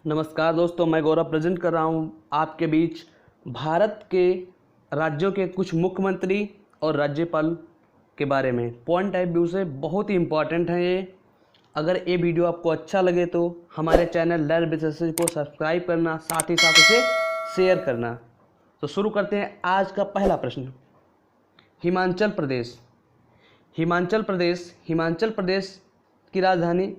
नमस्कार दोस्तों, मैं गौरव प्रेजेंट कर रहा हूँ आपके बीच भारत के राज्यों के कुछ मुख्यमंत्री और राज्यपाल के बारे में। पॉइंट टाइप व्यू से बहुत ही इम्पॉर्टेंट है ये। अगर ये वीडियो आपको अच्छा लगे तो हमारे चैनल लर्न बिजनेस को सब्सक्राइब करना, साथ ही साथ उसे शेयर करना। तो शुरू करते हैं आज का पहला प्रश्न। हिमाचल प्रदेश हिमाचल प्रदेश की राजधानी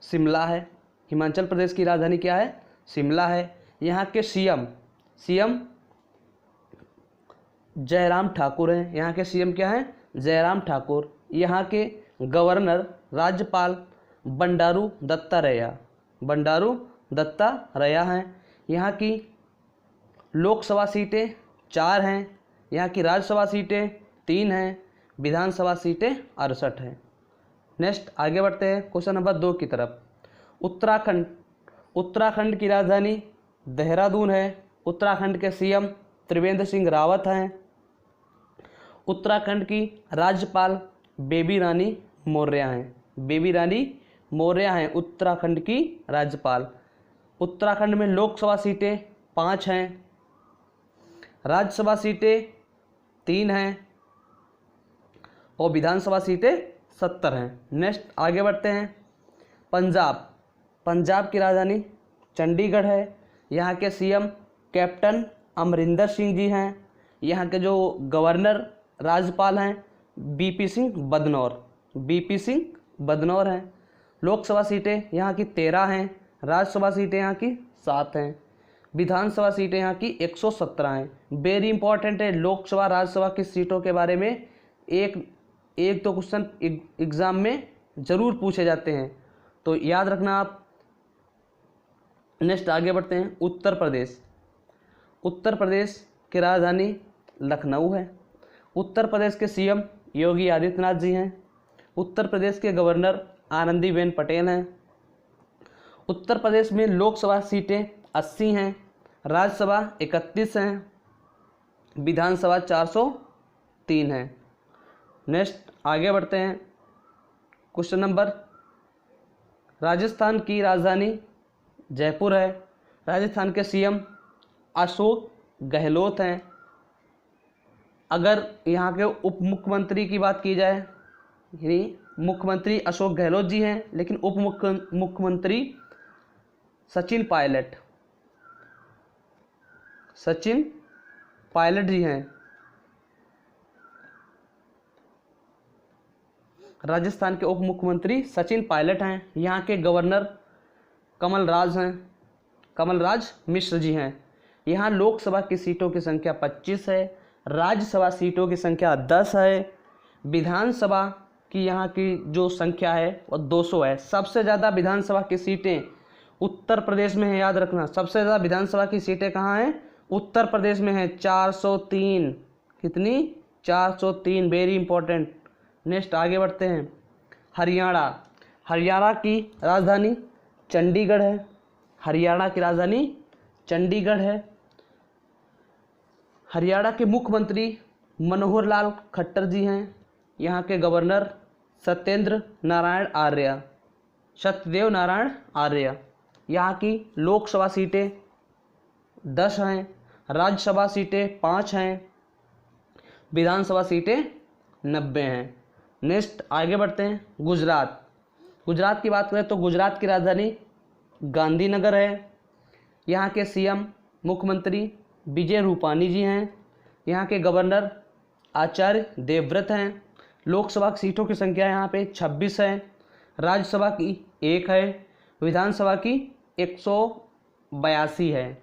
शिमला है। हिमाचल प्रदेश की राजधानी क्या है? शिमला है। यहाँ के सीएम जयराम ठाकुर हैं। यहाँ के सीएम क्या हैं? जयराम ठाकुर। यहाँ के गवर्नर राज्यपाल बंडारू दत्तात्रेय हैं। यहाँ की लोकसभा सीटें 4 हैं। यहाँ की राज्यसभा सीटें 3 हैं। विधानसभा सीटें 68 हैं। नेक्स्ट आगे बढ़ते हैं क्वेश्चन नंबर 2 की तरफ। उत्तराखंड की राजधानी देहरादून है। उत्तराखंड के सीएम त्रिवेंद्र सिंह रावत हैं। उत्तराखंड की राज्यपाल बेबी रानी मौर्य हैं उत्तराखंड की राज्यपाल। उत्तराखंड में लोकसभा सीटें 5 हैं। राज्यसभा सीटें 3 हैं और विधानसभा सीटें 70 हैं। नेक्स्ट आगे बढ़ते हैं। पंजाब की राजधानी चंडीगढ़ है। यहाँ के सीएम कैप्टन अमरिंदर सिंह जी हैं। यहाँ के जो गवर्नर राज्यपाल हैं बीपी सिंह बदनौर हैं। लोकसभा सीटें यहाँ की 13 हैं। राज्यसभा सीटें यहाँ की 7 हैं। विधानसभा सीटें यहाँ की 117 हैं। वेरी इंपॉर्टेंट है, लोकसभा राज्यसभा की सीटों के बारे में एक तो क्वेश्चन एग्जाम में ज़रूर पूछे जाते हैं, तो याद रखना आप। नेक्स्ट आगे बढ़ते हैं। उत्तर प्रदेश की राजधानी लखनऊ है। उत्तर प्रदेश के सीएम योगी आदित्यनाथ जी हैं। उत्तर प्रदेश के गवर्नर आनंदीबेन पटेल हैं। उत्तर प्रदेश में लोकसभा सीटें 80 हैं। राज्यसभा 31 हैं। विधानसभा 403 है। नेक्स्ट आगे बढ़ते हैं। क्वेश्चन नंबर, राजस्थान की राजधानी जयपुर है। राजस्थान के सीएम अशोक गहलोत हैं। अगर यहाँ के उप मुख्यमंत्री की बात की जाए, यानी मुख्यमंत्री अशोक गहलोत जी हैं, लेकिन उप मुख्यमंत्री सचिन पायलट जी हैं। राजस्थान के उप मुख्यमंत्री सचिन पायलट हैं। यहाँ के गवर्नर कमलराज मिश्र जी हैं। यहाँ लोकसभा की सीटों की संख्या 25 है। राज्यसभा सीटों की संख्या 10 है। विधानसभा की यहाँ की जो संख्या है वो 200 है। सबसे ज़्यादा विधानसभा की सीटें उत्तर प्रदेश में है, याद रखना। सबसे ज़्यादा विधानसभा की सीटें कहाँ हैं? उत्तर प्रदेश में है, 403। कितनी? 403। Very important. नेक्स्ट आगे बढ़ते हैं। हरियाणा की राजधानी चंडीगढ़ है। हरियाणा की राजधानी चंडीगढ़ है। हरियाणा के मुख्यमंत्री मनोहर लाल खट्टर जी हैं। यहाँ के गवर्नर सत्यदेव नारायण आर्य। यहाँ की लोकसभा सीटें 10 हैं। राज्यसभा सीटें 5 हैं। विधानसभा सीटें 90 हैं। नेक्स्ट आगे बढ़ते हैं। गुजरात की बात करें तो गुजरात की राजधानी गांधीनगर है। यहाँ के सीएम मुख्यमंत्री विजय रूपानी जी हैं। यहाँ के गवर्नर आचार्य देवव्रत हैं। लोकसभा की सीटों की संख्या यहाँ पे 26 है। राज्यसभा की 1 है। विधानसभा की 182 है।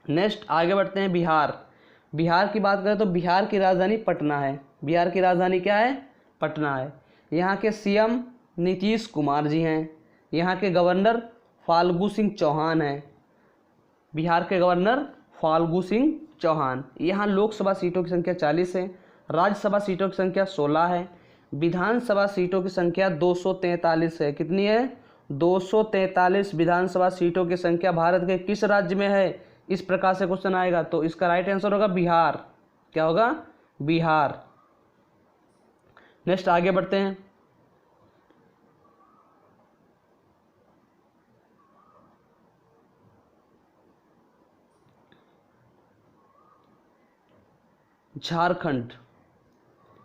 नेक्स्ट आगे बढ़ते हैं। बिहार की बात करें तो बिहार की राजधानी पटना है। बिहार की राजधानी क्या है? पटना है। यहाँ के सीएम नीतीश कुमार जी हैं। यहाँ के गवर्नर फाल्गु सिंह चौहान हैं। बिहार के गवर्नर फाल्गु सिंह चौहान। यहाँ लोकसभा सीटों की संख्या 40 है। राज्यसभा सीटों की संख्या 16 है। विधानसभा सीटों की संख्या 243 है। कितनी है? 243 विधानसभा सीटों की संख्या भारत के किस राज्य में है? इस प्रकार से क्वेश्चन आएगा, तो इसका राइट आंसर होगा बिहार। क्या होगा? बिहार। नेक्स्ट आगे बढ़ते हैं। झारखंड।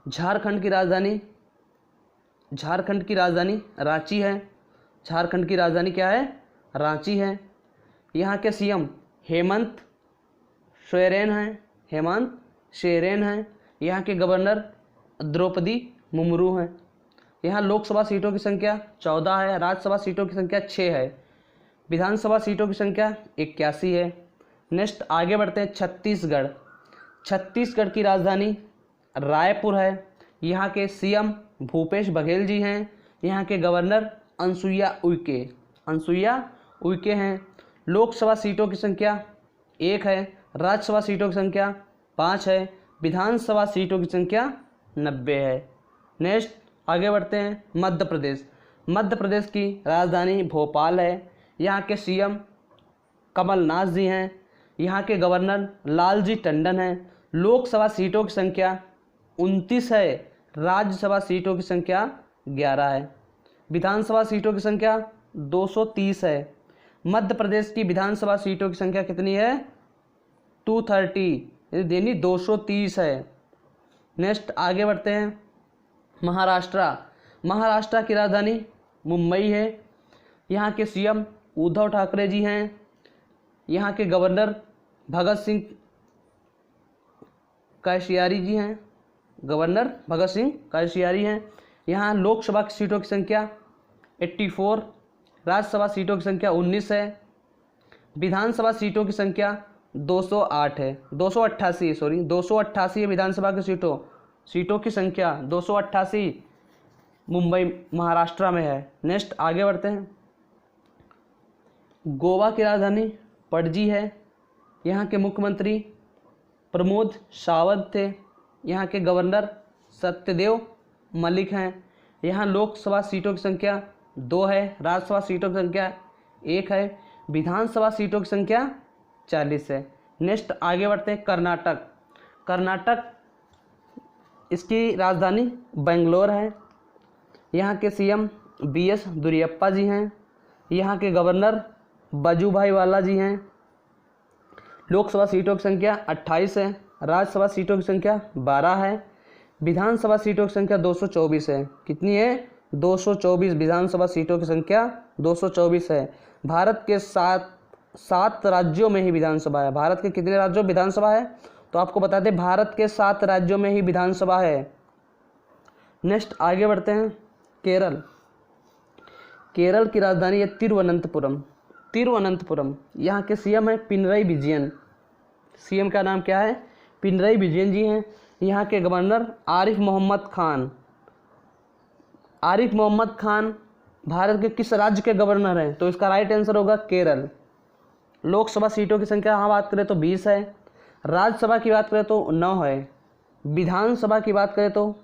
झारखंड की राजधानी रांची है। झारखंड की राजधानी क्या है? रांची है। यहाँ के सीएम हेमंत सोरेन हैं। यहाँ के गवर्नर द्रौपदी मुर्मू हैं। यहाँ लोकसभा सीटों की संख्या 14 है, राज्यसभा सीटों की संख्या 6 है, विधानसभा सीटों की संख्या 81 है। नेक्स्ट आगे बढ़ते हैं। छत्तीसगढ़ की राजधानी रायपुर है। यहाँ के सीएम भूपेश बघेल जी हैं। यहाँ के गवर्नर अनसुईया उइके हैं। लोकसभा सीटों की संख्या 1 है, राज्यसभा सीटों की संख्या 5 है, विधानसभा सीटों की संख्या 90 है। नेक्स्ट आगे बढ़ते हैं। मध्य प्रदेश की राजधानी भोपाल है। यहाँ के सीएम कमलनाथ जी हैं। यहाँ के गवर्नर लालजी टंडन हैं। लोकसभा सीटों की संख्या 29 है, राज्यसभा सीटों की संख्या 11 है, विधानसभा सीटों की संख्या 230 है। मध्य प्रदेश की विधानसभा सीटों की संख्या कितनी है? 230, यानी 230 है। नेक्स्ट आगे बढ़ते हैं। महाराष्ट्र की राजधानी मुंबई है। यहाँ के सीएम उद्धव ठाकरे जी हैं। यहाँ के गवर्नर भगत सिंह कोश्यारी हैं। यहाँ लोकसभा की सीटों की संख्या 84, राज्यसभा सीटों की संख्या 19 है, विधानसभा सीटों की संख्या 288 है। विधानसभा की सीटों की संख्या 288 मुंबई महाराष्ट्र में है। नेक्स्ट आगे बढ़ते हैं। गोवा की राजधानी पणजी है। यहाँ के मुख्यमंत्री प्रमोद सावंत थे। यहाँ के गवर्नर सत्यदेव मलिक हैं। यहाँ लोकसभा सीटों की संख्या 2 है, राज्यसभा सीटों की संख्या 1 है, विधानसभा सीटों की संख्या 40 है। नेक्स्ट आगे बढ़ते हैं। कर्नाटक इसकी राजधानी बेंगलोर है। यहाँ के सीएम BS येदियुरप्पा जी हैं। यहाँ के गवर्नर वजुभाई वाला जी हैं। लोकसभा सीटों की संख्या 28 है, राज्यसभा सीटों की संख्या 12 है, विधानसभा सीटों की संख्या 224 है। कितनी है? 224। विधानसभा सीटों की संख्या 224 है। भारत के 7 राज्यों में ही विधानसभा है। भारत के कितने राज्यों में विधानसभा है? तो आपको बता दें, भारत के 7 राज्यों में ही विधानसभा है। नेक्स्ट आगे बढ़ते हैं। केरल की राजधानी है तिरुवनंतपुरम। यहाँ के सीएम है पिनरई विजयन। सीएम का नाम क्या है? पिनरई विजयन जी हैं। यहाँ के गवर्नर आरिफ मोहम्मद खान भारत के किस राज्य के गवर्नर हैं? तो इसका राइट आंसर होगा केरल। लोकसभा सीटों की संख्या यहाँ बात करें तो 20 है, राज्यसभा की बात करें तो 9 है, विधानसभा की बात करें तो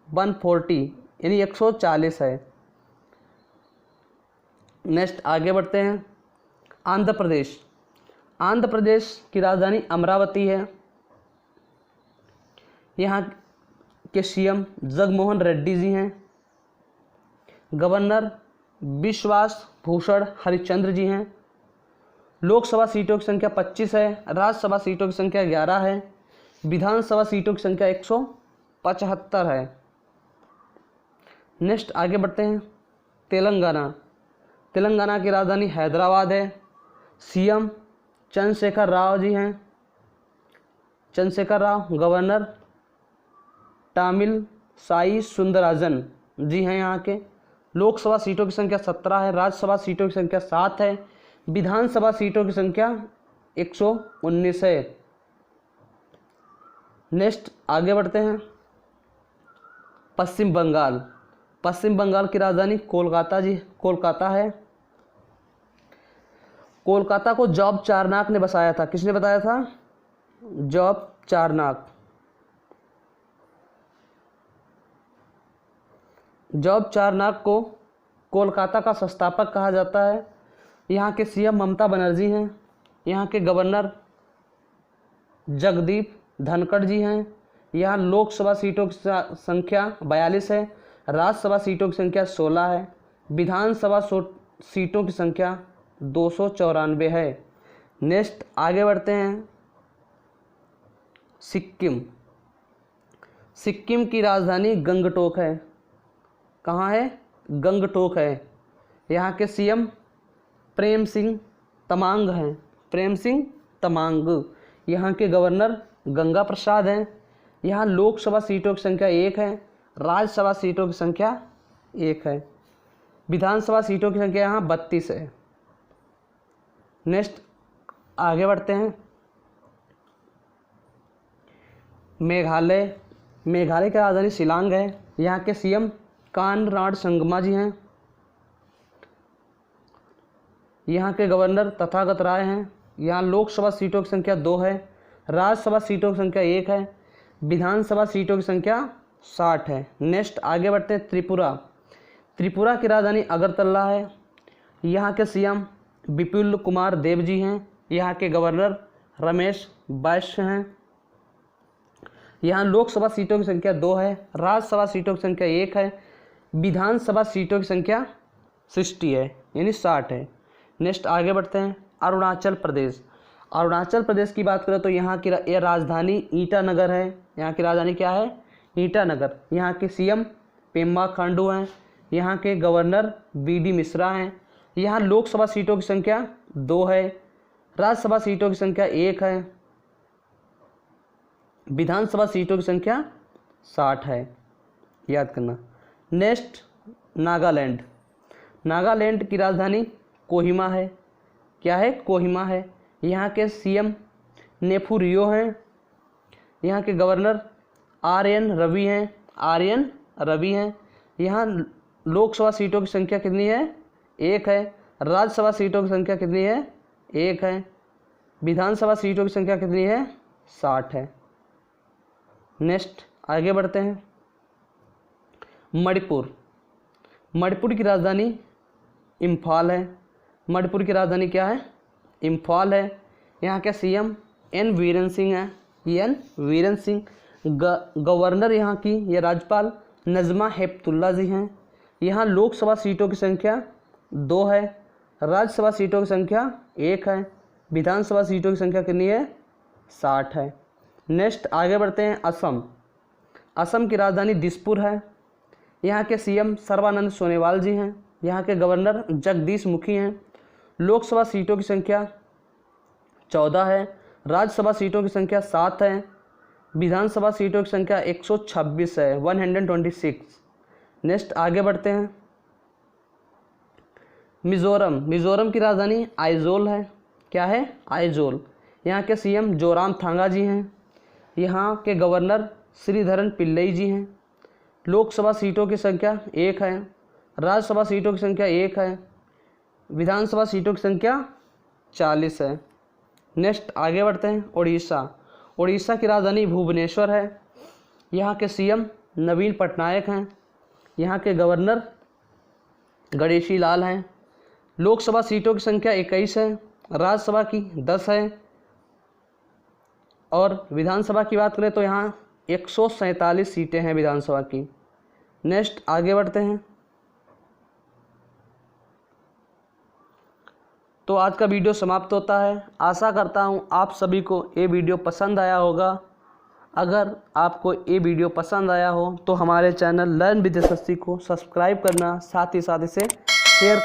140 यानी 140 है। नेक्स्ट आगे बढ़ते हैं। आंध्र प्रदेश की राजधानी अमरावती है। यहाँ के सीएम जगनमोहन रेड्डी जी हैं। गवर्नर विश्वास भूषण हरिश्चंद्र जी हैं। लोकसभा सीटों की संख्या 25 है, राज्यसभा सीटों की संख्या 11 है, विधानसभा सीटों की संख्या 175 है। नेक्स्ट आगे बढ़ते हैं। तेलंगाना की राजधानी हैदराबाद है। सीएम चंद्रशेखर राव जी हैं। गवर्नर तामिलसाई सुंदरराजन जी हैं यहाँ के। लोकसभा सीटों की संख्या 17 है, राज्यसभा सीटों की संख्या 7 है, विधानसभा सीटों की संख्या 119 है। नेक्स्ट आगे बढ़ते हैं। पश्चिम बंगाल की राजधानी कोलकाता है। कोलकाता को जॉब चारनाक ने बसाया था। किसने बताया था? जॉब चारनाक को कोलकाता का संस्थापक कहा जाता है। यहाँ के सीएम ममता बनर्जी हैं। यहाँ के गवर्नर जगदीप धनखड़ जी हैं। यहाँ लोकसभा सीटों की संख्या 42 है, राज्यसभा सीटों की संख्या 16 है, विधानसभा सीटों की संख्या 294 है। नेक्स्ट आगे बढ़ते हैं। सिक्किम की राजधानी गंगटोक है। कहाँ है? गंगटोक है। यहाँ के सीएम प्रेम सिंह तमांग हैं। प्रेम सिंह तमांग। यहाँ के गवर्नर गंगा प्रसाद हैं। यहाँ लोकसभा सीटों की संख्या 1 है। राज्यसभा सीटों की संख्या 1 है। विधानसभा सीटों की संख्या यहाँ 32 है। नेक्स्ट आगे बढ़ते हैं। मेघालय। मेघालय की राजधानी शिलांग है। यहाँ के सीएम कानराड संगमा जी हैं। यहाँ के गवर्नर तथागत राय हैं। यहाँ लोकसभा सीटों की संख्या 2 है। राज्यसभा सीटों की संख्या 1 है। विधानसभा सीटों की संख्या 60 है। नेक्स्ट आगे बढ़ते हैं। त्रिपुरा। त्रिपुरा की राजधानी अगरतला है। यहाँ के सीएम विपुल कुमार देव जी हैं। यहाँ के गवर्नर रमेश बैस हैं। यहाँ लोकसभा सीटों की संख्या 2 है। राज्यसभा सीटों की संख्या 1 है। विधानसभा सीटों की संख्या 60 है, यानी 60 है। नेक्स्ट आगे बढ़ते हैं। अरुणाचल प्रदेश। अरुणाचल प्रदेश की बात करें तो यहाँ की राजधानी ईटानगर है। यहाँ की राजधानी क्या है? ईटानगर। यहाँ के सीएम पेमा खांडू हैं। यहाँ के गवर्नर बीडी मिश्रा हैं। यहाँ लोकसभा सीटों की संख्या 2 है। राज्यसभा सीटों की संख्या 1 है। विधानसभा सीटों की संख्या 60 है, याद करना। नेक्स्ट नागालैंड। नागालैंड की राजधानी कोहिमा है। क्या है? कोहिमा है। यहाँ के सीएम नेफुरियो हैं। यहाँ के गवर्नर आर.एन. रवि हैं। यहाँ लोकसभा सीटों की संख्या कितनी है? 1 है। राज्यसभा सीटों की संख्या कितनी है? 1 है। विधानसभा सीटों की संख्या कितनी है? 60 है। नेक्स्ट आगे बढ़ते हैं। मणिपुर। मणिपुर की राजधानी इम्फाल है। मणिपुर की राजधानी क्या है? इम्फाल है। यहाँ के सीएम एन वीरेन सिंह हैं। गवर्नर यहाँ की या राज्यपाल नजमा हेपतुल्ला जी हैं। यहाँ लोकसभा सीटों की संख्या 2 है। राज्यसभा सीटों की संख्या 1 है। विधानसभा सीटों की संख्या कितनी है? 60 है। नेक्स्ट आगे बढ़ते हैं। असम। असम की राजधानी दिसपुर है। यहाँ के सीएम सर्बानंद सोनोवाल जी हैं। यहाँ के गवर्नर जगदीश मुखी हैं। लोकसभा सीटों की संख्या 14 है। राज्यसभा सीटों की संख्या 7 है। विधानसभा सीटों की संख्या 126 है, 126। नेक्स्ट आगे बढ़ते हैं। मिजोरम। मिजोरम की राजधानी आइजोल है। क्या है? आइजोल। यहाँ के सीएम जोरामथांगा जी हैं। यहाँ के गवर्नर श्रीधरन पिल्लई जी हैं। लोकसभा सीटों की संख्या 1 है। राज्यसभा सीटों की संख्या 1 है। विधानसभा सीटों की संख्या 40 है। नेक्स्ट आगे बढ़ते हैं। उड़ीसा। उड़ीसा की राजधानी भुवनेश्वर है। यहाँ के सीएम नवीन पटनायक हैं। यहाँ के गवर्नर गणेशी लाल हैं। लोकसभा सीटों की संख्या 21 है। राज्यसभा की 10 है। और विधानसभा की बात करें तो यहाँ 147 सीटें हैं विधानसभा की। नेक्स्ट आगे बढ़ते हैं। तो आज का वीडियो समाप्त होता है। आशा करता हूँ आप सभी को ये वीडियो पसंद आया होगा। अगर आपको ये वीडियो पसंद आया हो तो हमारे चैनल लर्न विद यशस्वी को सब्सक्राइब करना, साथ ही साथ इसे शेयर